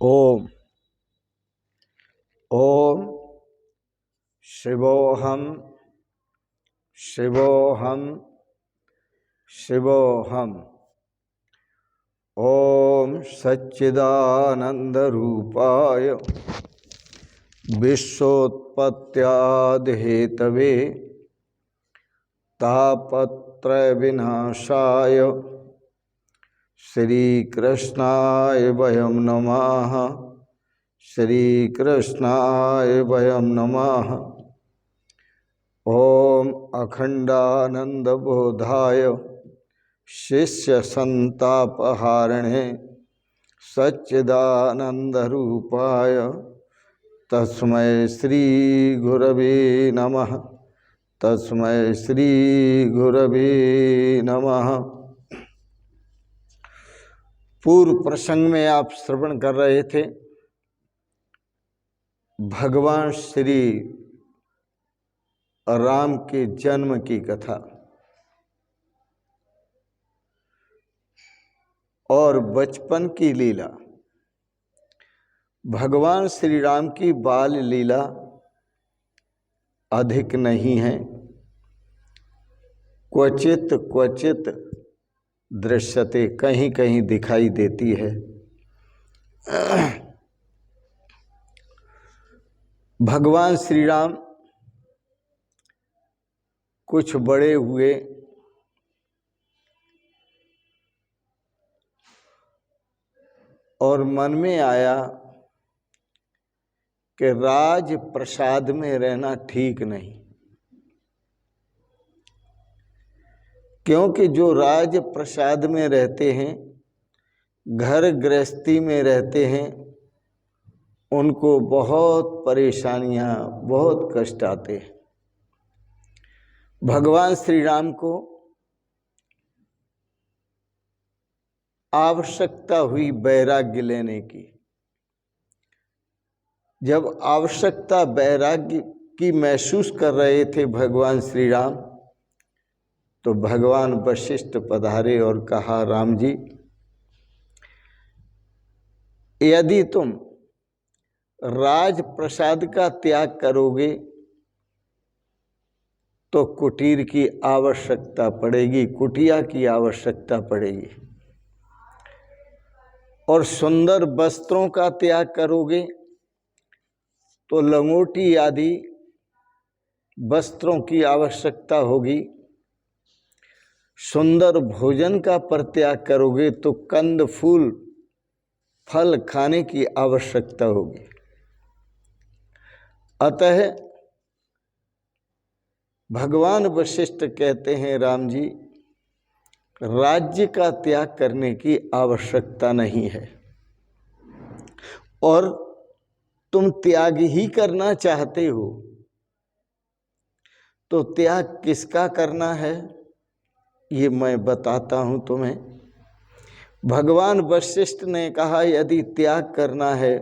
ओम ओम शिवोहम शिवोहम शिवोहम। ओम सच्चिदानंद रूपाय विश्वोत्पत्त्यादिहेतवे तापत्रय विनाशाय श्री कृष्णाय वयं नमः। श्री कृष्णाय वयं नमः। ओम अखंडानंद बोधाय शिष्य संतापहारिणे सच्चिदानंद रूपाय तस्मै श्री गुरवे नमः। तस्मै श्री गुरवे नमः। पूर्व प्रसंग में आप श्रवण कर रहे थे भगवान श्री राम के जन्म की कथा और बचपन की लीला। भगवान श्री राम की बाल लीला अधिक नहीं है, क्वचित क्वचित दृश्यते, कहीं कहीं दिखाई देती है। भगवान श्री राम कुछ बड़े हुए और मन में आया कि राज प्रसाद में रहना ठीक नहीं, क्योंकि जो राज प्रसाद में रहते हैं, घर गृहस्थी में रहते हैं, उनको बहुत परेशानियां, बहुत कष्ट आते हैं। भगवान श्री राम को आवश्यकता हुई वैराग्य लेने की। जब आवश्यकता वैराग्य की महसूस कर रहे थे भगवान श्री राम, तो भगवान वशिष्ठ पधारे और कहा, राम जी, यदि तुम राज प्रसाद का त्याग करोगे तो कुटीर की आवश्यकता पड़ेगी, कुटिया की आवश्यकता पड़ेगी। और सुंदर वस्त्रों का त्याग करोगे तो लंगोटी आदि वस्त्रों की आवश्यकता होगी। सुंदर भोजन का परित्याग करोगे तो कंद फूल फल खाने की आवश्यकता होगी। अतः भगवान वशिष्ठ कहते हैं, राम जी, राज्य का त्याग करने की आवश्यकता नहीं है, और तुम त्याग ही करना चाहते हो तो त्याग किसका करना है ये मैं बताता हूं तुम्हें। भगवान वशिष्ठ ने कहा, यदि त्याग करना है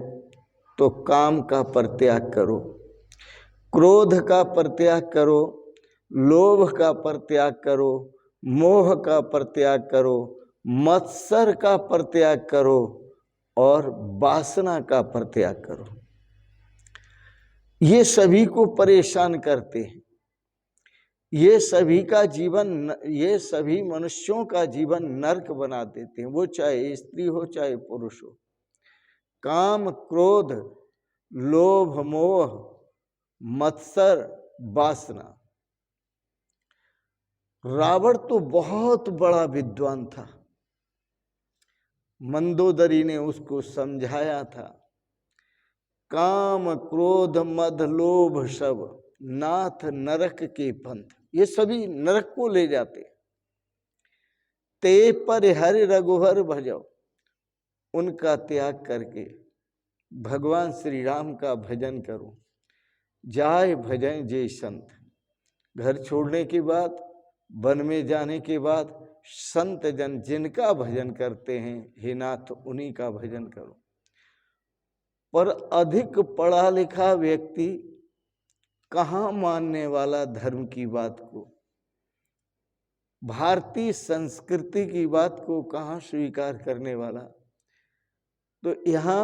तो काम का परित्याग करो, क्रोध का परित्याग करो, लोभ का परित्याग करो, मोह का परित्याग करो, मत्सर का परित्याग करो और वासना का परित्याग करो। ये सभी को परेशान करते हैं। ये सभी का जीवन, ये सभी मनुष्यों का जीवन नरक बना देते हैं, वो चाहे स्त्री हो चाहे पुरुष हो। काम, क्रोध, लोभ, मोह, मत्सर, वासना। रावण तो बहुत बड़ा विद्वान था। मंदोदरी ने उसको समझाया था, काम, क्रोध, मद, लोभ सब नाथ नरक के पंथ, ये सभी नरक को ले जाते। ते पर हरि रघुवर भजो, उनका त्याग करके भगवान श्री राम का भजन करो। जाय भजन जय संत। घर छोड़ने के बाद, वन में जाने के बाद संत जन जिनका भजन करते हैं, हे नाथ, उन्हीं का भजन करो। पर अधिक पढ़ा लिखा व्यक्ति कहाँ मानने वाला धर्म की बात को, भारतीय संस्कृति की बात को कहाँ स्वीकार करने वाला। तो यहाँ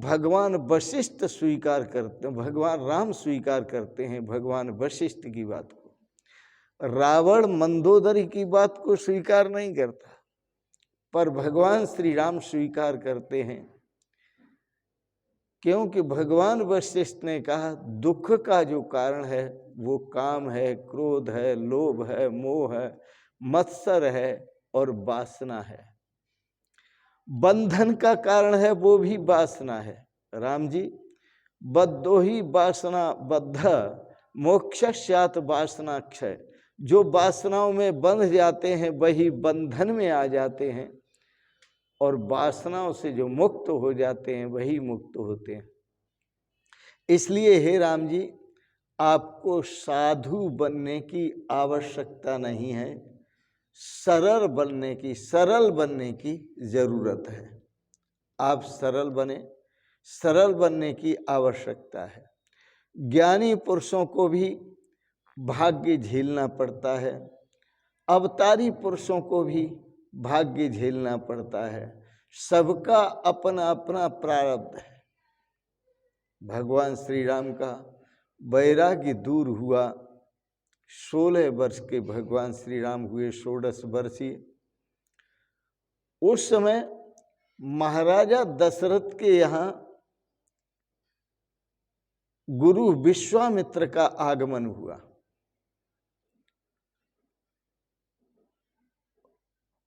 भगवान वशिष्ठ स्वीकार करते हैं, भगवान राम स्वीकार करते हैं भगवान वशिष्ठ की बात को। रावण मंदोदरी की बात को स्वीकार नहीं करता, पर भगवान श्री राम स्वीकार करते हैं, क्योंकि भगवान वशिष्ठ ने कहा दुख का जो कारण है वो काम है, क्रोध है, लोभ है, मोह है, मत्सर है और वासना है। बंधन का कारण है वो भी वासना है। राम जी, बद्धो ही वासना बद्ध मोक्षस्यात् वासनाक्षय, जो वासनाओं में बंध जाते हैं वही बंधन में आ जाते हैं, और वासनाओं से जो मुक्त हो जाते हैं वही मुक्त होते हैं। इसलिए हे राम जी, आपको साधु बनने की आवश्यकता नहीं है, सरल बनने की जरूरत है। आप सरल बने, सरल बनने की आवश्यकता है। ज्ञानी पुरुषों को भी भाग्य झेलना पड़ता है, अवतारी पुरुषों को भी भाग्य झेलना पड़ता है। सबका अपना अपना प्रारब्ध है। भगवान श्री राम का वैराग्य दूर हुआ, 16 वर्ष के भगवान श्री राम हुए 16 वर्षीय। उस समय महाराजा दशरथ के यहाँ गुरु विश्वामित्र का आगमन हुआ।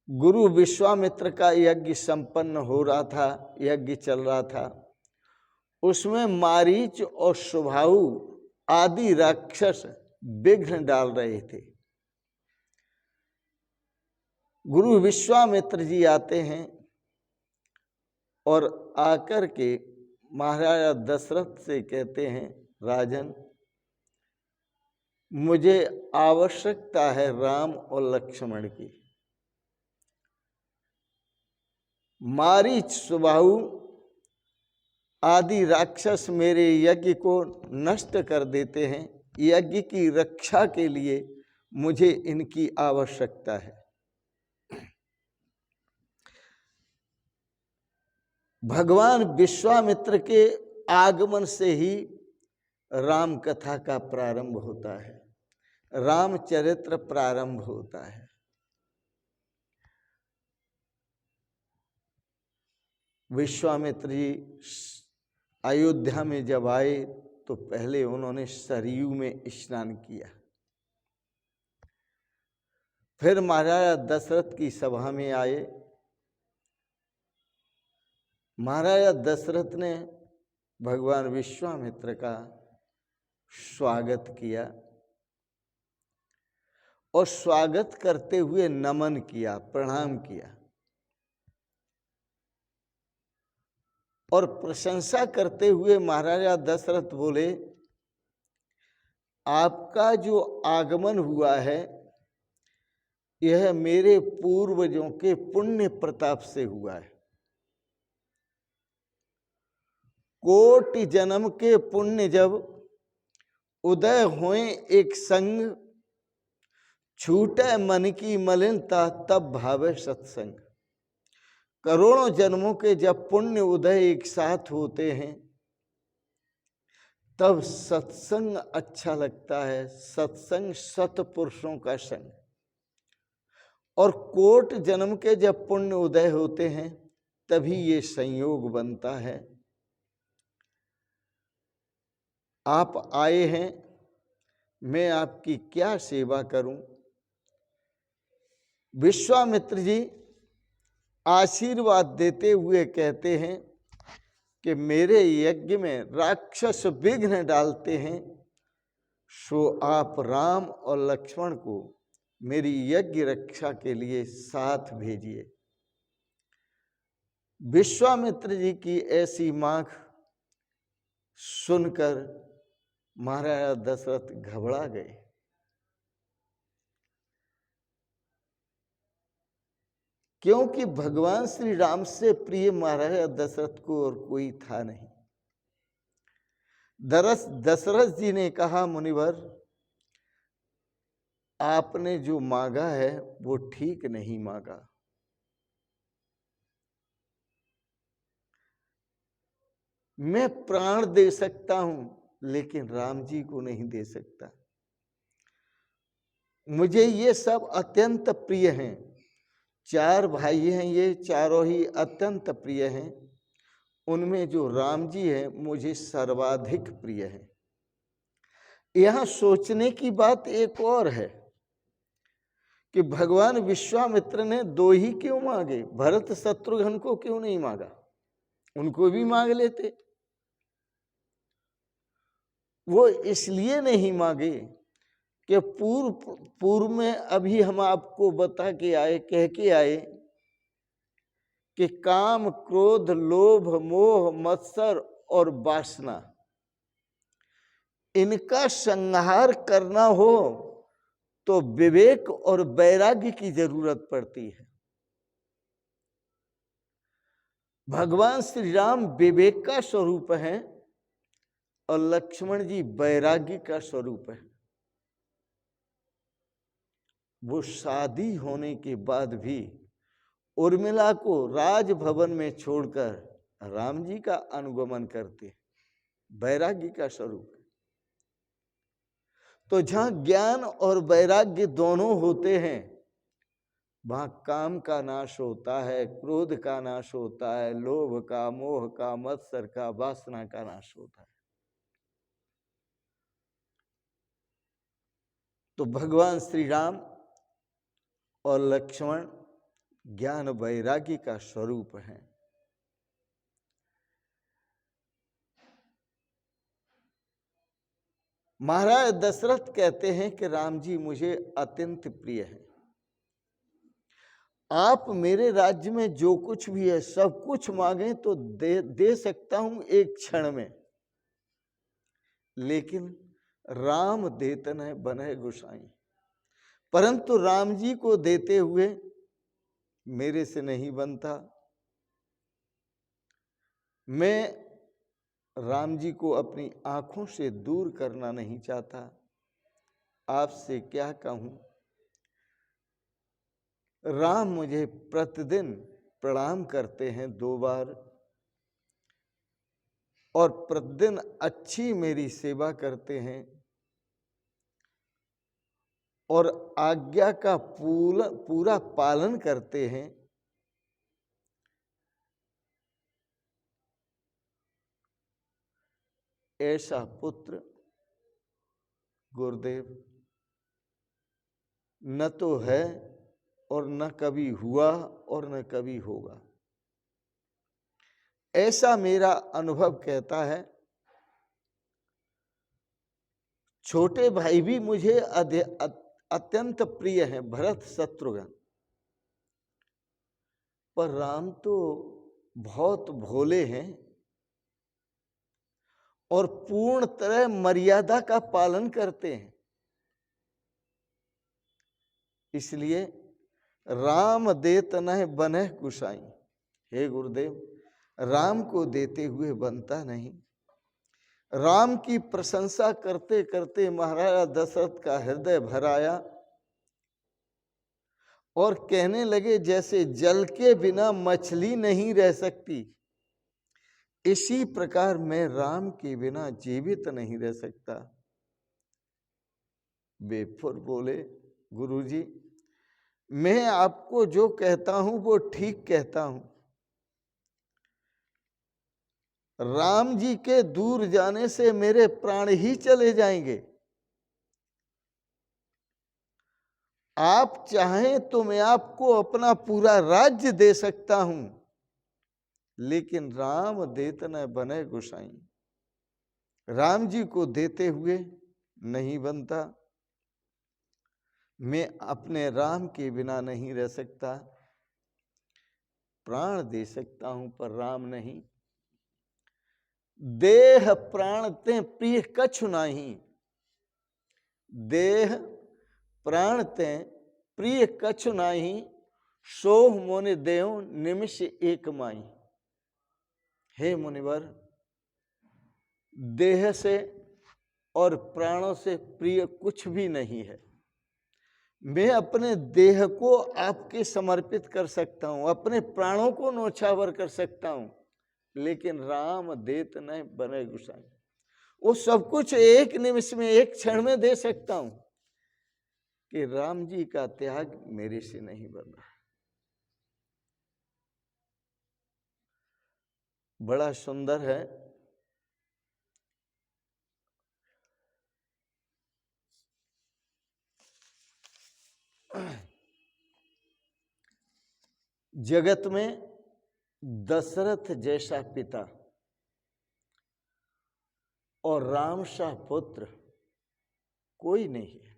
गुरु विश्वामित्र का यज्ञ संपन्न हो रहा था, यज्ञ चल रहा था। उसमें मारीच और सुबाहु आदि राक्षस विघ्न डाल रहे थे। गुरु विश्वामित्र जी आते हैं और आकर के महाराजा दशरथ से कहते हैं, राजन, मुझे आवश्यकता है राम और लक्ष्मण की। मारीच सुबाहु आदि राक्षस मेरे यज्ञ को नष्ट कर देते हैं, यज्ञ की रक्षा के लिए मुझे इनकी आवश्यकता है। भगवान विश्वामित्र के आगमन से ही राम कथा का प्रारंभ होता है, रामचरित्र प्रारंभ होता है। विश्वामित्र जी अयोध्या में जब आए तो पहले उन्होंने सरयू में स्नान किया। फिर महाराजा दशरथ की सभा में आए। महाराजा दशरथ ने भगवान विश्वामित्र का स्वागत किया और स्वागत करते हुए नमन किया, प्रणाम किया और प्रशंसा करते हुए महाराजा दशरथ बोले, आपका जो आगमन हुआ है यह मेरे पूर्वजों के पुण्य प्रताप से हुआ है। कोटि जन्म के पुण्य जब उदय होए एक संग, छूटे मन की मलिनता तब भावे सत्संग। करोड़ों जन्मों के जब पुण्य उदय एक साथ होते हैं तब सत्संग अच्छा लगता है। सत्संग सत्पुरुषों का संग। और कोट जन्म के जब पुण्य उदय होते हैं तभी ये संयोग बनता है। आप आए हैं, मैं आपकी क्या सेवा करूं? विश्वामित्र जी आशीर्वाद देते हुए कहते हैं कि मेरे यज्ञ में राक्षस विघ्न डालते हैं, सो आप राम और लक्ष्मण को मेरी यज्ञ रक्षा के लिए साथ भेजिए। विश्वामित्र जी की ऐसी मांग सुनकर महाराजा दशरथ घबरा गए। क्योंकि भगवान श्री राम से प्रिय महाराजा दशरथ को और कोई था नहीं। दशरथ जी ने कहा, मुनिवर, आपने जो मांगा है वो ठीक नहीं मांगा। मैं प्राण दे सकता हूं लेकिन राम जी को नहीं दे सकता। मुझे ये सब अत्यंत प्रिय हैं। 4 भाई हैं, ये चारों ही अत्यंत प्रिय हैं। उनमें जो राम जी है मुझे सर्वाधिक प्रिय है। यहां सोचने की बात एक और है कि भगवान विश्वामित्र ने 2 ही क्यों मांगे, भरत शत्रुघ्न को क्यों नहीं मांगा? उनको भी मांग लेते। वो इसलिए नहीं मांगे कि पूर्व में अभी हम आपको बता के आए, कह के आए कि काम, क्रोध, लोभ, मोह, मत्सर और वासना, इनका संहार करना हो तो विवेक और वैराग्य की जरूरत पड़ती है। भगवान श्री राम विवेक का स्वरूप है और लक्ष्मण जी वैराग्य का स्वरूप है। वो शादी होने के बाद भी उर्मिला को राजभवन में छोड़कर राम जी का अनुगमन करते, वैराग्य का स्वरूप है। तो जहां ज्ञान और वैराग्य दोनों होते हैं वहां काम का नाश होता है, क्रोध का नाश होता है, लोभ का, मोह का, मत्सर का, वासना का नाश होता है। तो भगवान श्री राम और लक्ष्मण ज्ञान वैराग्य का स्वरूप है। महाराज दशरथ कहते हैं कि राम जी मुझे अत्यंत प्रिय है। आप मेरे राज्य में जो कुछ भी है सब कुछ मांगे तो दे सकता हूं एक क्षण में, लेकिन राम देतन है बने गोसाई। परंतु राम जी को देते हुए मेरे से नहीं बनता। मैं राम जी को अपनी आंखों से दूर करना नहीं चाहता। आपसे क्या कहूं, राम मुझे प्रतिदिन प्रणाम करते हैं 2 बार और प्रतिदिन अच्छी मेरी सेवा करते हैं और आज्ञा का पूरा पालन करते हैं। ऐसा पुत्र गुरुदेव न तो है और न कभी हुआ और न कभी होगा। ऐसा मेरा अनुभव कहता है। छोटे भाई भी मुझे अत्यंत प्रिय हैं, भरत शत्रुघ्न, पर राम तो बहुत भोले हैं और पूर्ण तरह मर्यादा का पालन करते हैं। इसलिए राम देत न बने कुशाई। हे गुरुदेव, राम को देते हुए बनता नहीं। राम की प्रशंसा करते करते महाराजा दशरथ का हृदय भर आया और कहने लगे जैसे जल के बिना मछली नहीं रह सकती, इसी प्रकार मैं राम के बिना जीवित नहीं रह सकता। बेफुर बोले, गुरुजी मैं आपको जो कहता हूं वो ठीक कहता हूं। राम जी के दूर जाने से मेरे प्राण ही चले जाएंगे। आप चाहें तो मैं आपको अपना पूरा राज्य दे सकता हूं, लेकिन राम देत न बने गोसाई। राम जी को देते हुए नहीं बनता। मैं अपने राम के बिना नहीं रह सकता। प्राण दे सकता हूं पर राम नहीं। देह प्राण ते प्रिय कछु नाही। देह प्राण ते प्रिय कछु नाही, सोह मोने देव निमिष एक माई। हे मुनिवर, देह से और प्राणों से प्रिय कुछ भी नहीं है। मैं अपने देह को आपके समर्पित कर सकता हूं, अपने प्राणों को न्योछावर कर सकता हूं, लेकिन राम देत न बने गुसाई। वो सब कुछ एक निमिष में, एक क्षण में दे सकता हूं कि राम जी का त्याग मेरे से नहीं बन रहा। बड़ा सुंदर है। जगत में दशरथ जैसा पिता और राम सा पुत्र कोई नहीं है।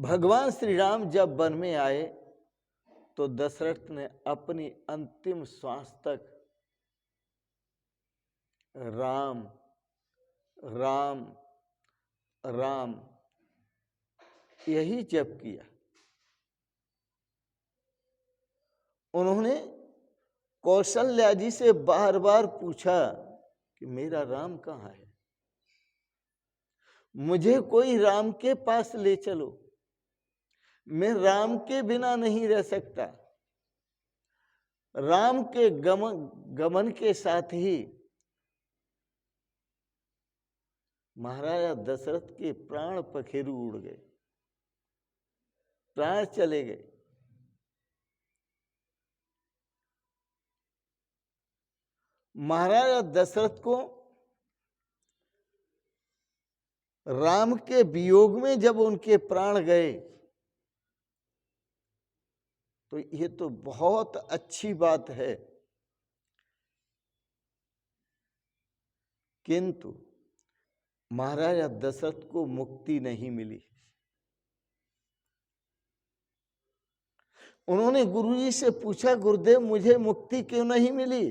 भगवान श्री राम जब वन में आए तो दशरथ ने अपनी अंतिम श्वास तक राम राम राम यही जप किया। उन्होंने कौशल्या जी से बार बार पूछा कि मेरा राम कहाँ है, मुझे कोई राम के पास ले चलो, मैं राम के बिना नहीं रह सकता। राम के गमन के साथ ही महाराजा दशरथ के प्राण पखेरु उड़ गए, प्राण चले गए। महाराजा दशरथ को राम के वियोग में जब उनके प्राण गए तो ये तो बहुत अच्छी बात है, किंतु महाराजा दशरथ को मुक्ति नहीं मिली। उन्होंने गुरुजी से पूछा, गुरुदेव मुझे मुक्ति क्यों नहीं मिली,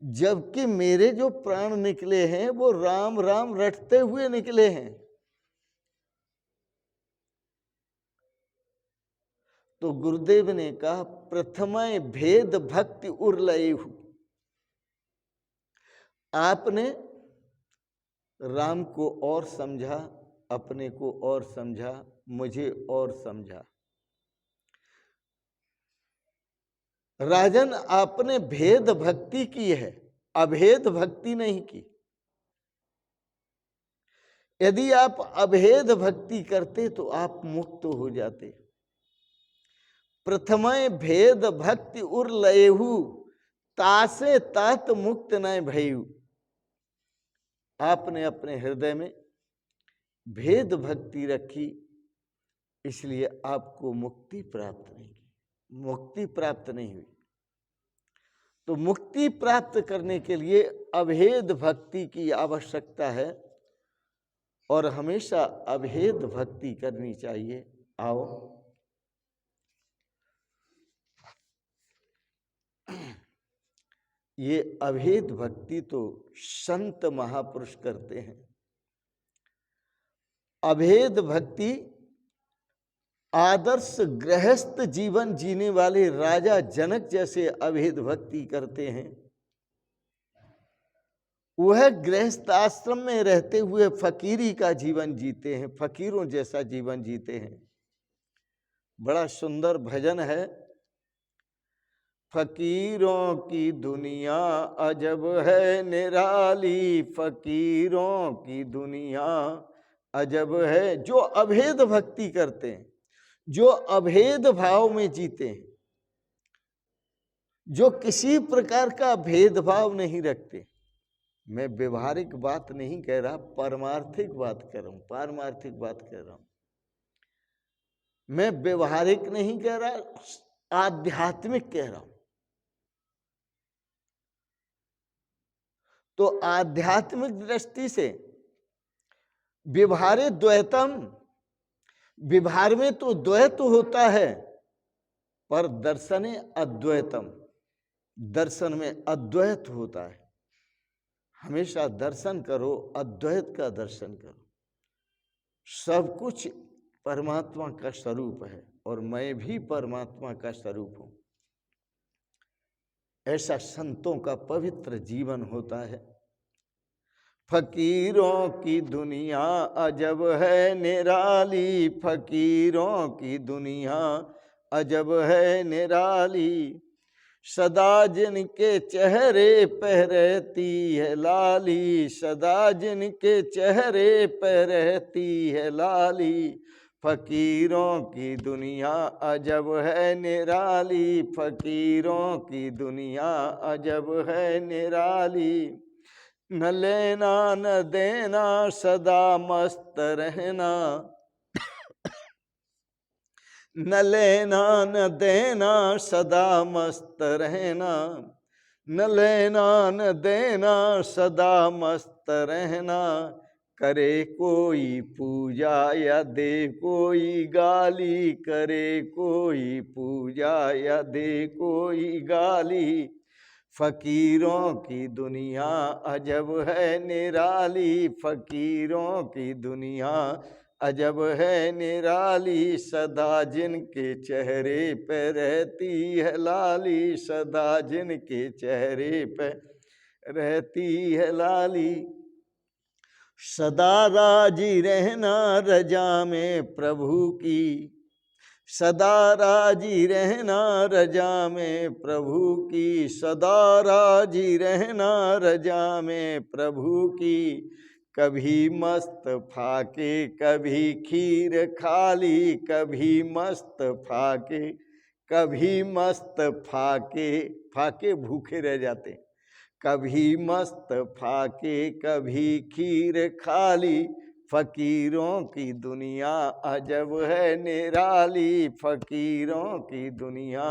जबकि मेरे जो प्राण निकले हैं वो राम राम रटते हुए निकले हैं। तो गुरुदेव ने कहा, प्रथमय भेद भक्ति उर्लयु। आपने राम को और समझा, अपने को और समझा, मुझे और समझा। राजन, आपने भेद भक्ति की है, अभेद भक्ति नहीं की। यदि आप अभेद भक्ति करते तो आप मुक्त हो जाते। प्रथमय भेद भक्ति उर्लयहु, तासे तात मुक्त न भयु। आपने अपने हृदय में भेद भक्ति रखी, इसलिए आपको मुक्ति प्राप्त नहीं की, मुक्ति प्राप्त नहीं हुई। तो मुक्ति प्राप्त करने के लिए अभेद भक्ति की आवश्यकता है और हमेशा अभेद भक्ति करनी चाहिए। आओ ये अभेद भक्ति तो संत महापुरुष करते हैं। अभेद भक्ति आदर्श गृहस्थ जीवन जीने वाले राजा जनक जैसे अभेद भक्ति करते हैं। वह गृहस्थ आश्रम में रहते हुए फकीरी का जीवन जीते हैं, फकीरों जैसा जीवन जीते हैं। बड़ा सुंदर भजन है, फकीरों की दुनिया अजब है निराली, फकीरों की दुनिया अजब है। जो अभेद भक्ति करते हैं, जो अभेद भाव में जीते हैं, जो किसी प्रकार का भेदभाव नहीं रखते। मैं व्यवहारिक बात नहीं कह रहा, परमार्थिक बात कर रहा हूं, पारमार्थिक बात कर रहा हूं। मैं व्यवहारिक नहीं कह रहा, आध्यात्मिक कह रहा हूं। तो आध्यात्मिक दृष्टि से व्यवहारे द्वैतम, व्यवहार में तो द्वैत होता है, पर दर्शने अद्वैतम, दर्शन में अद्वैत होता है। हमेशा दर्शन करो, अद्वैत का दर्शन करो। सब कुछ परमात्मा का स्वरूप है और मैं भी परमात्मा का स्वरूप हूं। ऐसा संतों का पवित्र जीवन होता है। फकीरों की दुनिया अजब है निराली, फकीरों की दुनिया अजब है निराली। सदा जिनके चेहरे पे रहती है लाली, सदा जिनके चेहरे पे रहती है लाली। फकीरों की दुनिया अजब है निराली, फकीरों की दुनिया अजब है निराली। न लेना न देना सदा मस्त रहना, न लेना न देना सदा मस्त रहना, न लेना न देना सदा मस्त रहना। करे कोई पूजा या दे कोई गाली, करे कोई पूजा या दे कोई गाली। फकीरों की दुनिया अजब है निराली, फकीरों की दुनिया अजब है निराली। सदा जिनके चेहरे पे रहती है लाली, सदा जिनके चेहरे पे रहती है लाली। सदा राजी रहना रजा में प्रभु की, सदा राजी रहना रजा में प्रभु की, सदा राजी रहना रजा में प्रभु की। कभी मस्त फाके कभी खीर खाली, कभी मस्त फाके कभी मस्त फाके, फाके भूखे रह जाते, कभी मस्त फाके कभी खीर खाली। फकीरों की दुनिया अजब है निराली, फकीरों की दुनिया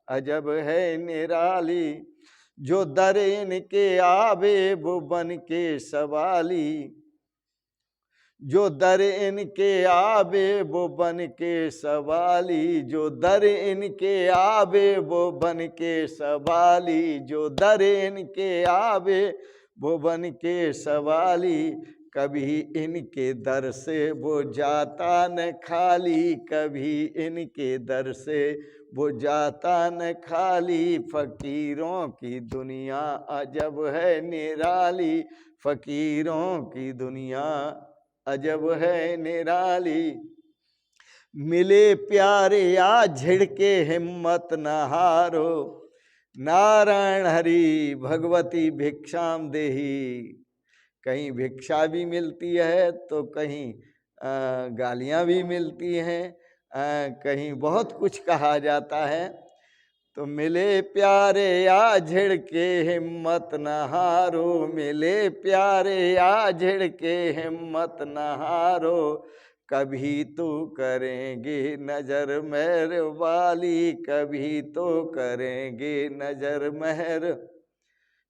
अजब है निराली। जो दर इनके आवे वो बन के सवाली, जो दर इनके आवे वो बन के सवाली, जो दर इनके आवे वो बन के सवाली, जो दर इनके आवे वो बन के सवाली। कभी इनके दर से वो जाता न खाली, कभी इनके दर से वो जाता न खाली। फकीरों की दुनिया अजब है निराली, फकीरों की दुनिया अजब है निराली। मिले प्यारे या झिड़के हिम्मत न हारो, नारायण हरि भगवती भिक्षाम देही। कहीं भिक्षा भी मिलती है तो कहीं गालियाँ भी मिलती हैं, कहीं बहुत कुछ कहा जाता है। तो मिले प्यारे या झिड़के हिम्मत न हारो, मिले प्यारे या झिड़के हिम्मत न हारो। कभी तो करेंगे नजर मेहर वाली, कभी तो करेंगे नजर मेहर।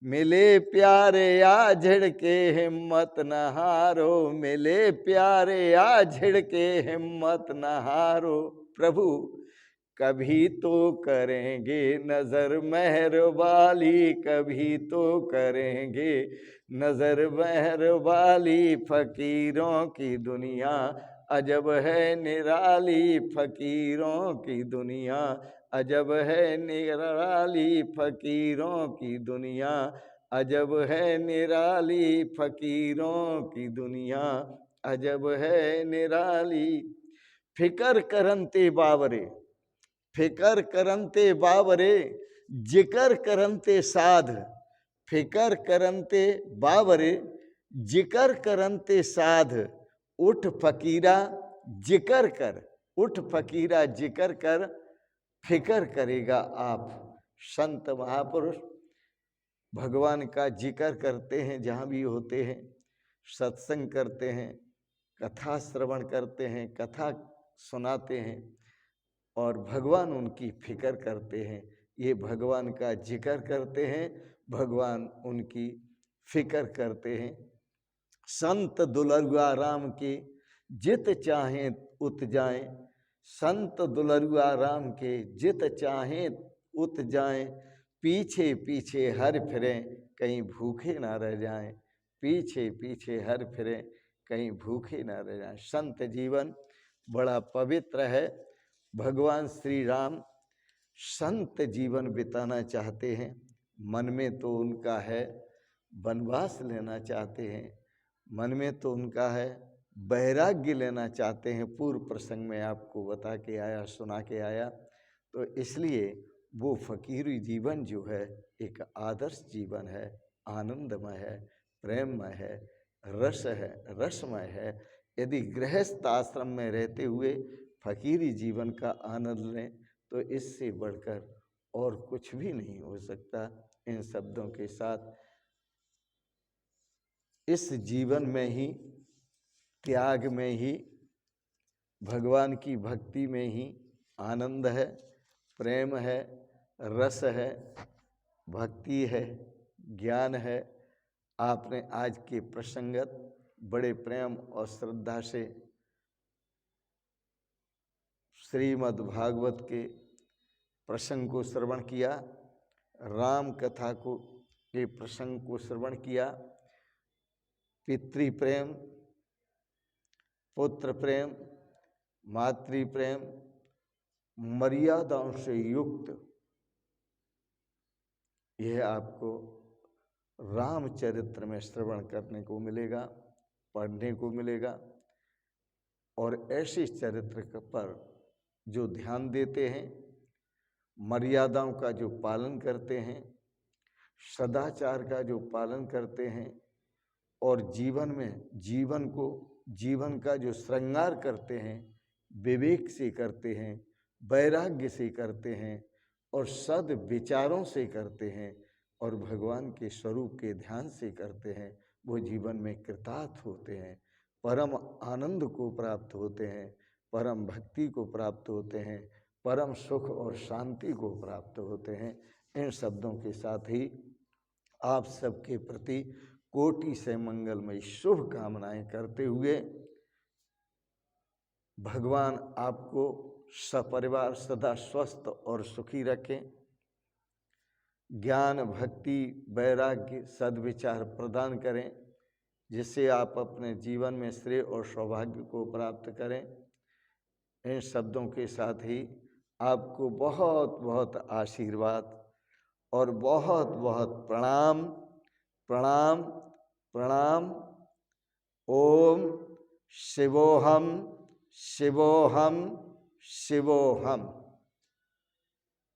मिले प्यारे या झिड़के हिम्मत न हारो, मिले प्यारे या झिड़के हिम्मत न हारो। प्रभु कभी तो करेंगे नजर मेहर वाली, कभी तो करेंगे नजर मेहर वाली। फकीरों की दुनिया अजब है निराली, फकीरों की दुनिया अजब है निराली, फकीरों की दुनिया अजब है निराली, फकीरों की दुनिया अजब है निराली। फिकर करंते बावरे, फिकर करंते बावरे जिकर करंते साध, फिकर करंते बावरे जिकर करंते साध। उठ फकीरा जिकर कर, उठ फकीरा जिकर कर, फिकर करेगा आप। संत महापुरुष भगवान का जिक्र करते हैं, जहाँ भी होते हैं, सत्संग करते हैं, कथा श्रवण करते हैं, कथा सुनाते हैं और भगवान उनकी फिक्र करते हैं। ये भगवान का जिक्र करते हैं, भगवान उनकी फिक्र करते हैं। संत दुलरुआ राम के जित चाहें उत जाएं, संत दुलरुआ राम के जित चाहें उत जाएं। पीछे पीछे हर फिरें कहीं भूखे ना रह जाएं, पीछे पीछे हर फिरें कहीं भूखे ना रह जाएं। संत जीवन बड़ा पवित्र है। भगवान श्री राम संत जीवन बिताना चाहते हैं, मन में तो उनका है वनवास लेना चाहते हैं, मन में तो उनका है, वैराग्य लेना चाहते हैं। पूर्व प्रसंग में आपको बता के आया, सुना के आया। तो इसलिए वो फकीरी जीवन जो है एक आदर्श जीवन है, आनंदमय है, प्रेममय है, रसमय है। यदि गृहस्थ आश्रम में रहते हुए फकीरी जीवन का आनंद लें तो इससे बढ़कर और कुछ भी नहीं हो सकता। इन शब्दों के साथ इस जीवन में ही, त्याग में ही, भगवान की भक्ति में ही आनंद है, प्रेम है, रस है, भक्ति है, ज्ञान है। आपने आज के प्रसंगत बड़े प्रेम और श्रद्धा से श्रीमद् भागवत के प्रसंग को श्रवण किया, राम कथा को के प्रसंग को श्रवण किया। पितृ प्रेम, पुत्र प्रेम, मातृ प्रेम, मर्यादाओं से युक्त, यह आपको रामचरित्र में श्रवण करने को मिलेगा, पढ़ने को मिलेगा। और ऐसे चरित्र पर जो ध्यान देते हैं, मर्यादाओं का जो पालन करते हैं, सदाचार का जो पालन करते हैं, और जीवन में जीवन का जो श्रृंगार करते हैं, विवेक से करते हैं, वैराग्य से करते हैं, और सद विचारों से करते हैं, और भगवान के स्वरूप के ध्यान से करते हैं, वो जीवन में कृतार्थ होते हैं, परम आनंद को प्राप्त होते हैं, परम भक्ति को प्राप्त होते हैं, परम सुख और शांति को प्राप्त होते हैं। इन शब्दों के साथ ही आप सबके प्रति कोटि से मंगलमय शुभ कामनाएं करते हुए, भगवान आपको सपरिवार सदा स्वस्थ और सुखी रखें, ज्ञान, भक्ति, वैराग्य, सद्विचार प्रदान करें, जिससे आप अपने जीवन में श्रेय और सौभाग्य को प्राप्त करें। इन शब्दों के साथ ही आपको बहुत बहुत आशीर्वाद और बहुत बहुत प्रणाम प्रणाम प्रणाम। ओम शिवोहम शिवोहम शिवोहम।